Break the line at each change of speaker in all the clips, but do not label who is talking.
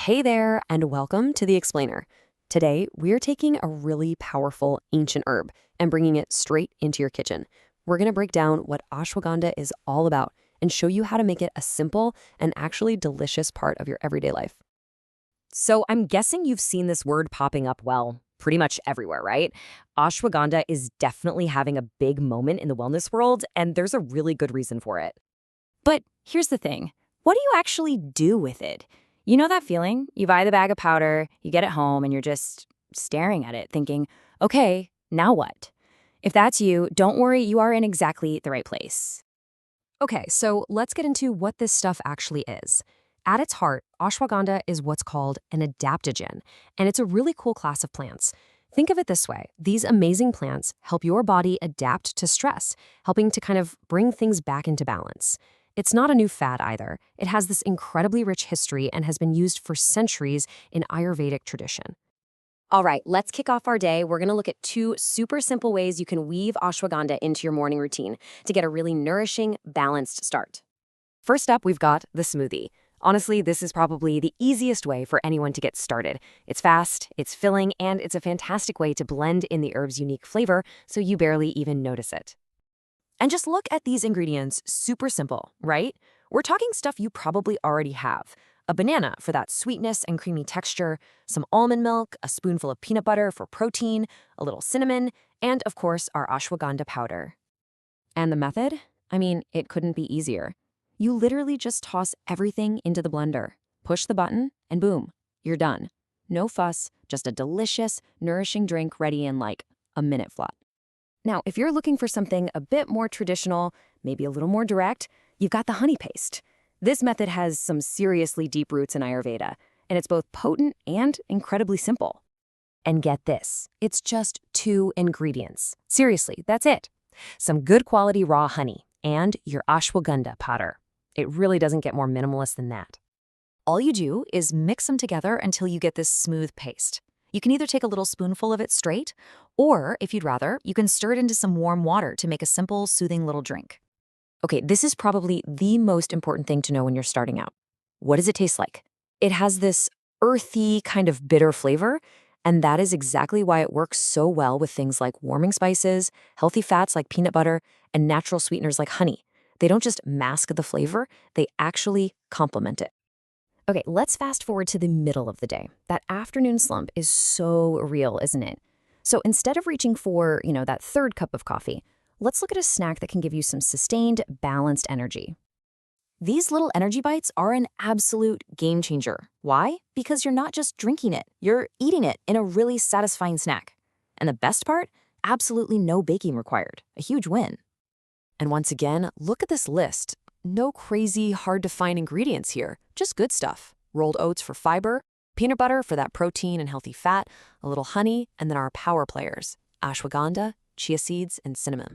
Hey there, and welcome to The Explainer. Today, we're taking a really powerful ancient herb and bringing it straight into your kitchen. We're going to break down what ashwagandha is all about and show you how to make it a simple and actually delicious part of your everyday life.
So I'm guessing you've seen this word popping up, well, pretty much everywhere, right? Ashwagandha is definitely having a big moment in the wellness world, and there's a really good reason for it. But here's the thing. What do you actually do with it? You know that feeling? You buy the bag of powder, you get it home, and you're just staring at it thinking, okay, now what? If that's you, don't worry, you are in exactly the right place.
Okay, so let's get into what this stuff actually is. At its heart, ashwagandha is what's called an adaptogen, and it's a really cool class of plants. Think of it this way. These amazing plants help your body adapt to stress, helping to kind of bring things back into balance. It's not a new fad either. It has this incredibly rich history and has been used for centuries in Ayurvedic tradition.
All right, let's kick off our day. We're going to look at two super simple ways you can weave ashwagandha into your morning routine to get a really nourishing, balanced start.
First up, we've got the smoothie. Honestly, this is probably the easiest way for anyone to get started. It's fast, it's filling, and it's a fantastic way to blend in the herb's unique flavor so you barely even notice it. And just look at these ingredients, super simple, right? We're talking stuff you probably already have. A banana for that sweetness and creamy texture, some almond milk, a spoonful of peanut butter for protein, a little cinnamon, and of course our ashwagandha powder. And the method? I mean, it couldn't be easier. You literally just toss everything into the blender, push the button, and boom, you're done. No fuss, just a delicious, nourishing drink ready in like a minute flat. Now, if you're looking for something a bit more traditional, maybe a little more direct, you've got the honey paste. This method has some seriously deep roots in Ayurveda, and it's both potent and incredibly simple. And get this, it's just 2 ingredients. Seriously, that's it. Some good quality raw honey and your ashwagandha powder. It really doesn't get more minimalist than that. All you do is mix them together until you get this smooth paste. You can either take a little spoonful of it straight, or if you'd rather, you can stir it into some warm water to make a simple, soothing little drink. Okay, this is probably the most important thing to know when you're starting out. What does it taste like? It has this earthy, kind of bitter flavor, and that is exactly why it works so well with things like warming spices, healthy fats like peanut butter, and natural sweeteners like honey. They don't just mask the flavor, they actually complement it. Okay, let's fast forward to the middle of the day. That afternoon slump is so real, isn't it? So instead of reaching for, that third cup of coffee, let's look at a snack that can give you some sustained, balanced energy. These little energy bites are an absolute game changer. Why? Because you're not just drinking it, you're eating it in a really satisfying snack. And the best part? Absolutely no baking required. A huge win. And once again, look at this list. No crazy, hard-to-find ingredients here, just good stuff. Rolled oats for fiber, peanut butter for that protein and healthy fat, a little honey, and then our power players, ashwagandha, chia seeds, and cinnamon.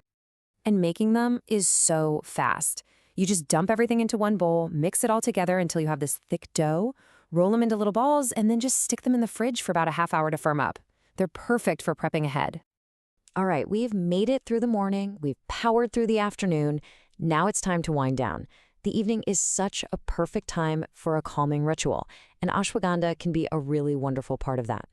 And making them is so fast. You just dump everything into one bowl, mix it all together until you have this thick dough, roll them into little balls, and then just stick them in the fridge for about a half hour to firm up. They're perfect for prepping ahead. All right, we've made it through the morning, we've powered through the afternoon. Now it's time to wind down. The evening is such a perfect time for a calming ritual, and ashwagandha can be a really wonderful part of that.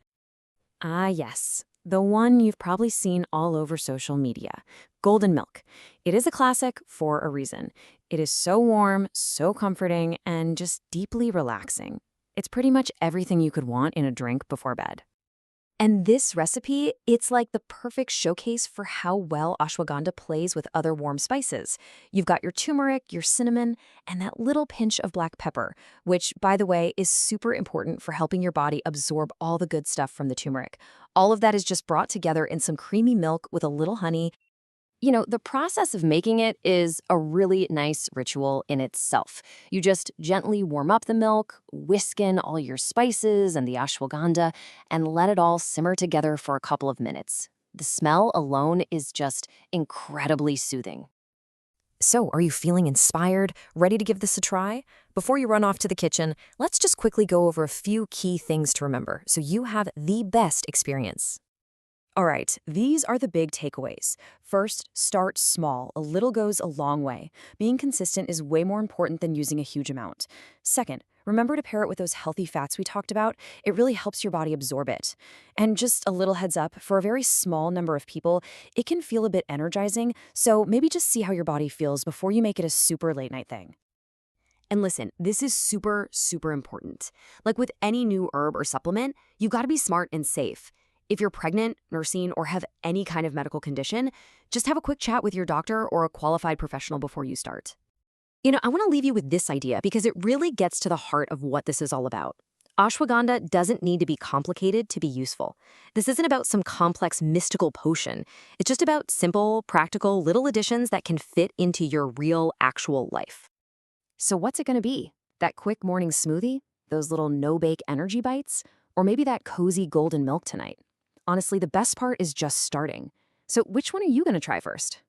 Ah, yes, the one you've probably seen all over social media, golden milk. It is a classic for a reason. It is so warm, so comforting, and just deeply relaxing. It's pretty much everything you could want in a drink before bed. And this recipe, it's like the perfect showcase for how well ashwagandha plays with other warm spices. You've got your turmeric, your cinnamon, and that little pinch of black pepper, which, by the way, is super important for helping your body absorb all the good stuff from the turmeric. All of that is just brought together in some creamy milk with a little honey. The process of making it is a really nice ritual in itself. You just gently warm up the milk, whisk in all your spices and the ashwagandha, and let it all simmer together for a couple of minutes. The smell alone is just incredibly soothing. So, are you feeling inspired, ready to give this a try? Before you run off to the kitchen, let's just quickly go over a few key things to remember so you have the best experience. All right, these are the big takeaways. First, start small. A little goes a long way. Being consistent is way more important than using a huge amount. Second,
Remember to pair it with those healthy fats we talked about. It really helps your body absorb it. And just a little heads up, for a very small number of people, it can feel a bit energizing, so maybe just see how your body feels before you make it a super late night thing.
And listen, this is super, super important. Like with any new herb or supplement, you gotta be smart and safe. If you're pregnant, nursing, or have any kind of medical condition, just have a quick chat with your doctor or a qualified professional before you start. I want to leave you with this idea because it really gets to the heart of what this is all about. Ashwagandha doesn't need to be complicated to be useful. This isn't about some complex mystical potion. It's just about simple, practical little additions that can fit into your real, actual life. So what's it going to be? That quick morning smoothie? Those little no-bake energy bites? Or maybe that cozy golden milk tonight? Honestly, the best part is just starting. So which one are you going to try first?